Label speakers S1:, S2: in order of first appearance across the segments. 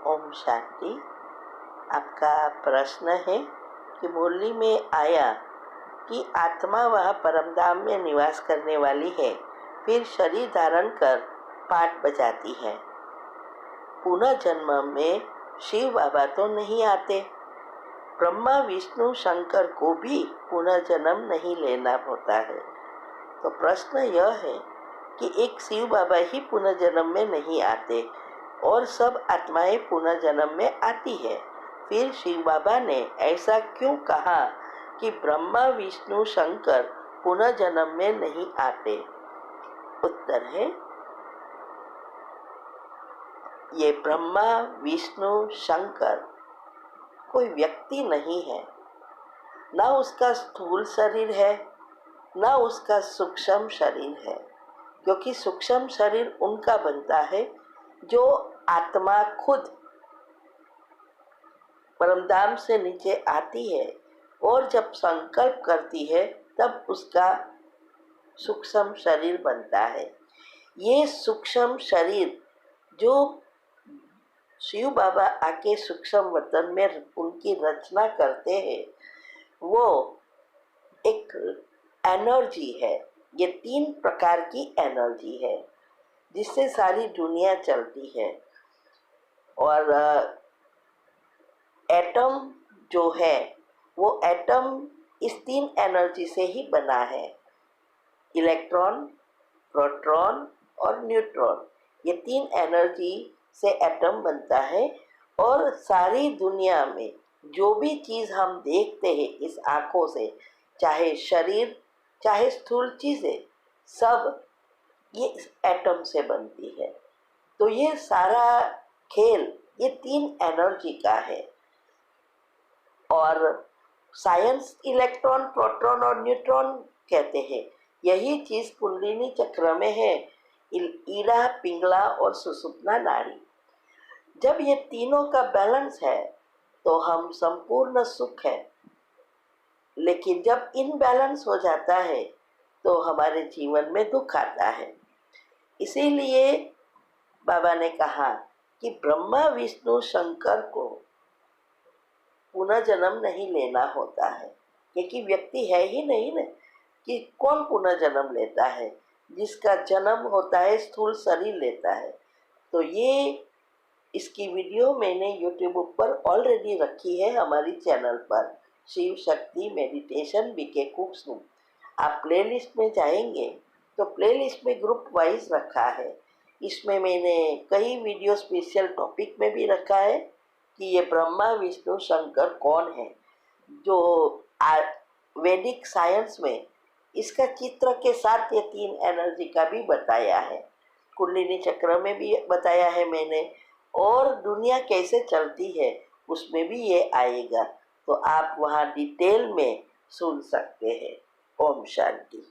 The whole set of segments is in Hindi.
S1: ओम शांति। आपका प्रश्न है कि मुरली में आया कि आत्मा वह परमधाम में निवास करने वाली है, फिर शरीर धारण कर पाठ बजाती है। पुनर्जन्म में शिव बाबा तो नहीं आते, ब्रह्मा विष्णु शंकर को भी पुनर्जन्म नहीं लेना होता है। तो प्रश्न यह है कि एक शिव बाबा ही पुनर्जन्म में नहीं आते और सब आत्माएं पुनर्जन्म में आती है। फिर शिव बाबा ने ऐसा क्यों कहा कि ब्रह्मा विष्णु शंकर पुनर्जन्म में नहीं आते? उत्तर है, ये ब्रह्मा विष्णु शंकर कोई व्यक्ति नहीं है, ना उसका स्थूल शरीर है ना उसका सूक्ष्म शरीर है, क्योंकि सूक्ष्म शरीर उनका बनता है जो आत्मा खुद परमधाम से नीचे आती है और जब संकल्प करती है तब उसका सूक्ष्म शरीर बनता है। ये सूक्ष्म शरीर जो शिव बाबा आके सूक्ष्म वतन में उनकी रचना करते हैं, वो एक एनर्जी है। ये 3 प्रकार की एनर्जी है जिससे सारी दुनिया चलती है। और एटम जो है वो एटम इस 3 एनर्जी से ही बना है, इलेक्ट्रॉन, प्रोटॉन और न्यूट्रॉन। ये 3 एनर्जी से एटम बनता है और सारी दुनिया में जो भी चीज़ हम देखते हैं इस आँखों से, चाहे शरीर चाहे स्थूल चीज़ें, सब ये इस एटम से बनती है। तो ये सारा खेल ये 3 एनर्जी का है। और साइंस इलेक्ट्रॉन, प्रोटॉन और न्यूट्रॉन कहते हैं। यही चीज कुंडलिनी चक्र में है, ईड़ा, पिंगला और सुषुप्ना नाड़ी। जब ये तीनों का बैलेंस है तो हम संपूर्ण सुख है, लेकिन जब इनबैलेंस हो जाता है तो हमारे जीवन में दुख आता है। इसीलिए बाबा ने कहा कि ब्रह्मा विष्णु शंकर को पुनर्जन्म नहीं लेना होता है, क्योंकि व्यक्ति है ही नहीं ना कि कौन पुनर्जन्म लेता है। जिसका जन्म होता है स्थूल शरीर लेता है। तो ये इसकी वीडियो मैंने यूट्यूब पर ऑलरेडी रखी है हमारी चैनल पर, शिव शक्ति मेडिटेशन बीके कुक्स। आप प्लेलिस्ट में जाएंगे तो प्लेलिस्ट में ग्रुप वाइज रखा है। इसमें मैंने कई वीडियो स्पेशल टॉपिक में भी रखा है कि ये ब्रह्मा विष्णु शंकर कौन है। जो वैदिक साइंस में इसका चित्र के साथ ये 3 एनर्जी का भी बताया है, कुंडलिनी चक्र में भी बताया है मैंने, और दुनिया कैसे चलती है उसमें भी ये आएगा। तो आप वहाँ डिटेल में सुन सकते हैं। ओम शांति।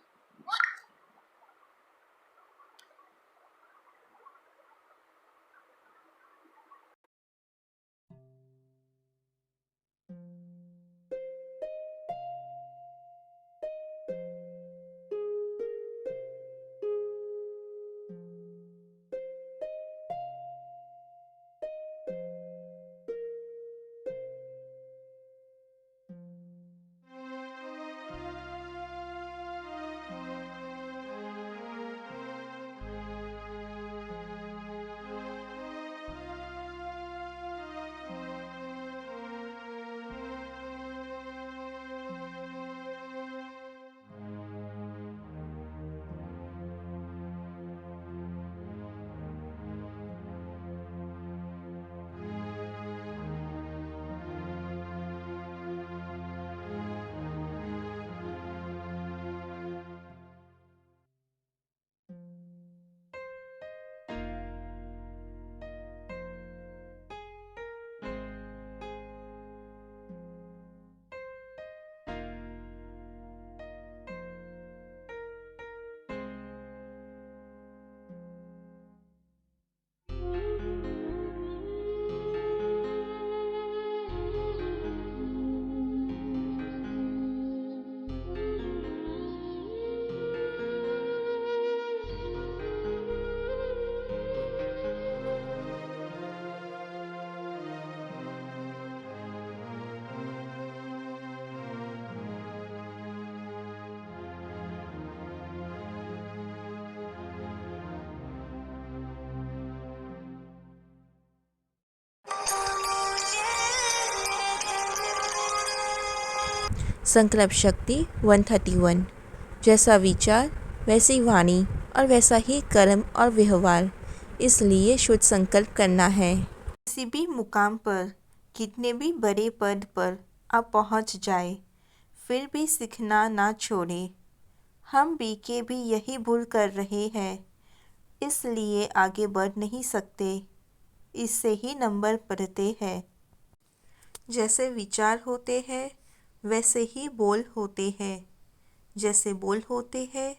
S2: संकल्प शक्ति 131। जैसा विचार वैसी वाणी और वैसा ही कर्म और व्यवहार, इसलिए शुद्ध संकल्प करना है। किसी भी मुकाम पर, कितने भी बड़े पद पर आप पहुंच जाए, फिर भी सीखना ना छोड़े। हम बीके भी यही भूल कर रहे हैं, इसलिए आगे बढ़ नहीं सकते। इससे ही नंबर बढ़ते हैं। जैसे विचार होते हैं वैसे ही बोल होते हैं, जैसे बोल होते हैं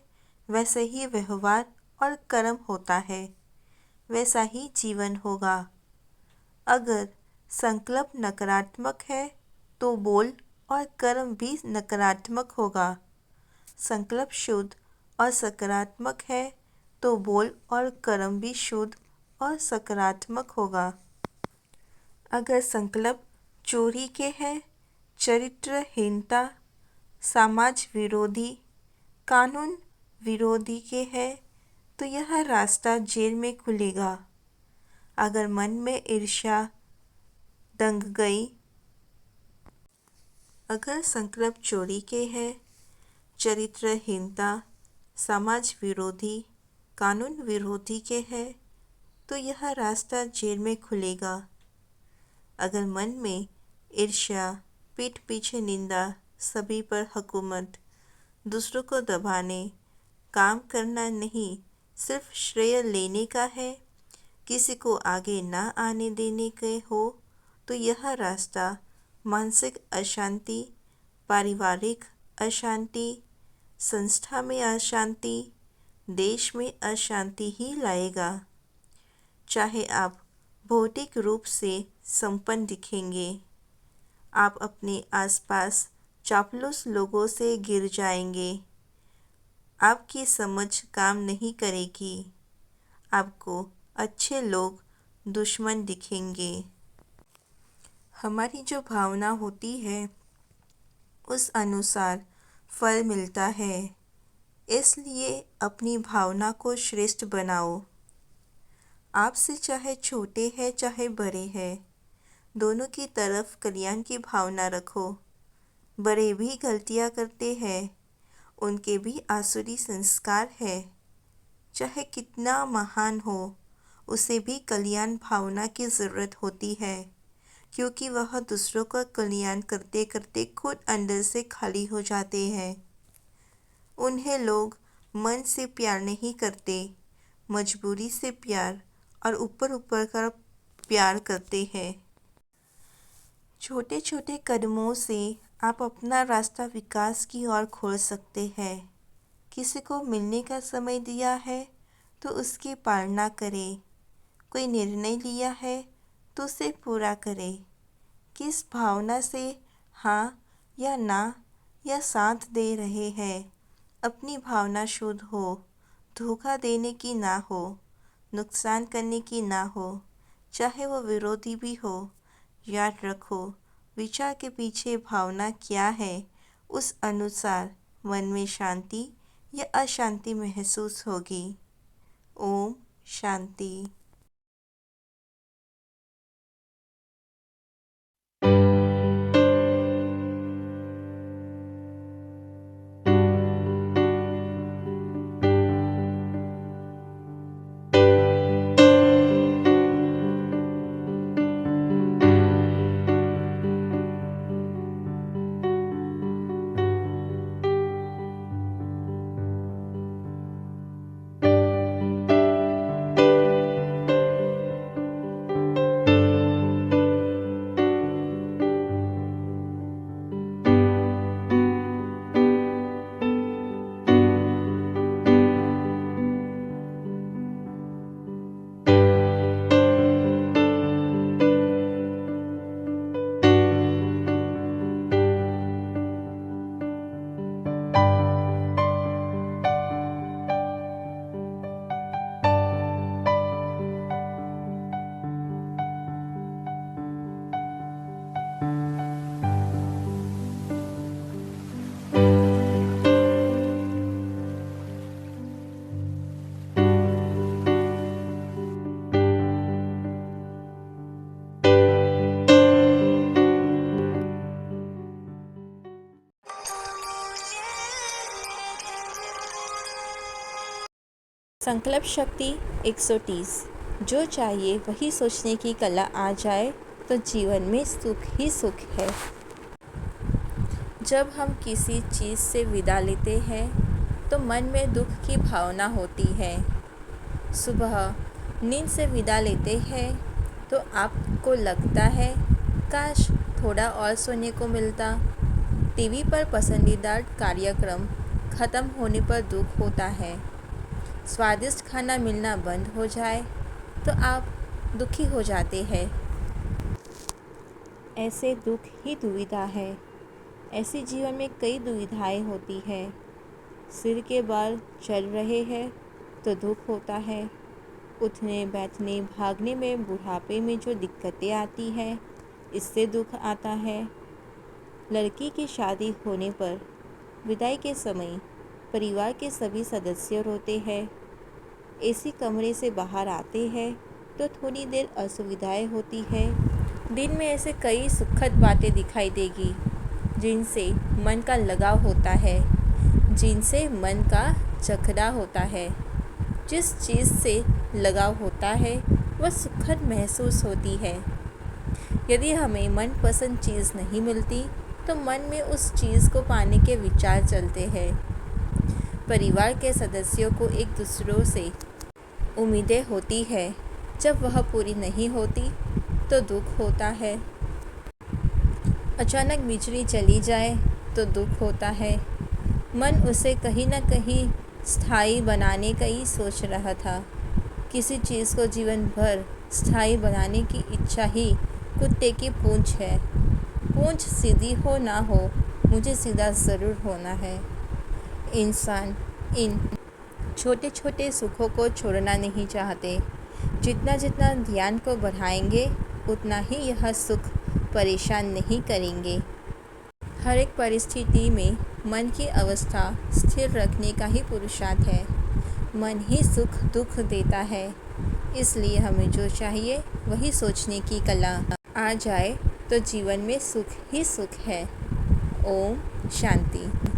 S2: वैसे ही व्यवहार और कर्म होता है, वैसा ही जीवन होगा। अगर संकल्प नकारात्मक है तो बोल और कर्म भी नकारात्मक होगा। संकल्प शुद्ध और सकारात्मक है तो बोल और कर्म भी शुद्ध और सकारात्मक होगा। अगर संकल्प चोरी के हैं, चरित्रहीनता, समाज विरोधी, कानून विरोधी के हैं, तो यह रास्ता जेल में खुलेगा। अगर मन में ईर्ष्या, दंगई, अगर संकल्प चोरी के हैं, चरित्रहीनता, समाज विरोधी, कानून विरोधी के हैं, तो यह रास्ता जेल में खुलेगा। अगर मन में ईर्ष्या, पीठ पीछे निंदा, सभी पर हुकूमत, दूसरों को दबाने, काम करना नहीं, सिर्फ श्रेय लेने का है, किसी को आगे ना आने देने के हो, तो यह रास्ता मानसिक अशांति, पारिवारिक अशांति, संस्था में अशांति, देश में अशांति ही लाएगा। चाहे आप भौतिक रूप से संपन्न दिखेंगे, आप अपने आसपास चापलूस लोगों से गिर जाएंगे। आपकी समझ काम नहीं करेगी। आपको अच्छे लोग दुश्मन दिखेंगे। हमारी जो भावना होती है उस अनुसार फल मिलता है, इसलिए अपनी भावना को श्रेष्ठ बनाओ। आपसे चाहे छोटे हैं चाहे बड़े हैं, दोनों की तरफ कल्याण की भावना रखो। बड़े भी गलतियां करते हैं, उनके भी आसुरी संस्कार है। चाहे कितना महान हो, उसे भी कल्याण भावना की ज़रूरत होती है, क्योंकि वह दूसरों का कल्याण करते करते खुद अंदर से खाली हो जाते हैं। उन्हें लोग मन से प्यार नहीं करते, मजबूरी से प्यार और ऊपर ऊपर का प्यार करते हैं। छोटे छोटे कदमों से आप अपना रास्ता विकास की ओर खोल सकते हैं। किसी को मिलने का समय दिया है तो उसकी पालना करें। कोई निर्णय लिया है तो उसे पूरा करें। किस भावना से हाँ या ना या साथ दे रहे हैं, अपनी भावना शुद्ध हो, धोखा देने की ना हो, नुकसान करने की ना हो, चाहे वो विरोधी भी हो। याद रखो, विचार के पीछे भावना क्या है, उस अनुसार मन में शांति या अशांति महसूस होगी। ओम शांति। संकल्प शक्ति 130। जो चाहिए वही सोचने की कला आ जाए तो जीवन में सुख ही सुख है। जब हम किसी चीज़ से विदा लेते हैं तो मन में दुख की भावना होती है। सुबह नींद से विदा लेते हैं तो आपको लगता है काश थोड़ा और सोने को मिलता। टीवी पर पसंदीदा कार्यक्रम ख़त्म होने पर दुख होता है। स्वादिष्ट खाना मिलना बंद हो जाए तो आप दुखी हो जाते हैं। ऐसे दुख ही दुविधा है। ऐसी जीवन में कई दुविधाएं होती है। सिर के बाल चल रहे हैं तो दुख होता है। उठने बैठने भागने में बुढ़ापे में जो दिक्कतें आती हैं इससे दुख आता है। लड़की की शादी होने पर विदाई के समय परिवार के सभी सदस्य रोते हैं। एसी कमरे से बाहर आते हैं तो थोड़ी देर असुविधाएं होती है। दिन में ऐसे कई सुखद बातें दिखाई देगी जिनसे मन का लगाव होता है, जिनसे मन का जकड़ा होता है। जिस चीज़ से लगाव होता है वह सुखद महसूस होती है। यदि हमें मनपसंद चीज़ नहीं मिलती तो मन में उस चीज़ को पाने के विचार चलते हैं। परिवार के सदस्यों को एक दूसरों से उम्मीदें होती है, जब वह पूरी नहीं होती तो दुख होता है। अचानक बिजली चली जाए तो दुख होता है। मन उसे कहीं न कहीं स्थायी बनाने का ही सोच रहा था। किसी चीज़ को जीवन भर स्थायी बनाने की इच्छा ही कुत्ते की पूंछ है। पूंछ सीधी हो ना हो, मुझे सीधा ज़रूर होना है। इंसान इन छोटे छोटे सुखों को छोड़ना नहीं चाहते। जितना जितना ध्यान को बढ़ाएंगे उतना ही यह सुख परेशान नहीं करेंगे। हर एक परिस्थिति में मन की अवस्था स्थिर रखने का ही पुरुषार्थ है। मन ही सुख दुख देता है। इसलिए हमें जो चाहिए वही सोचने की कला आ जाए तो जीवन में सुख ही सुख है। ओम शांति।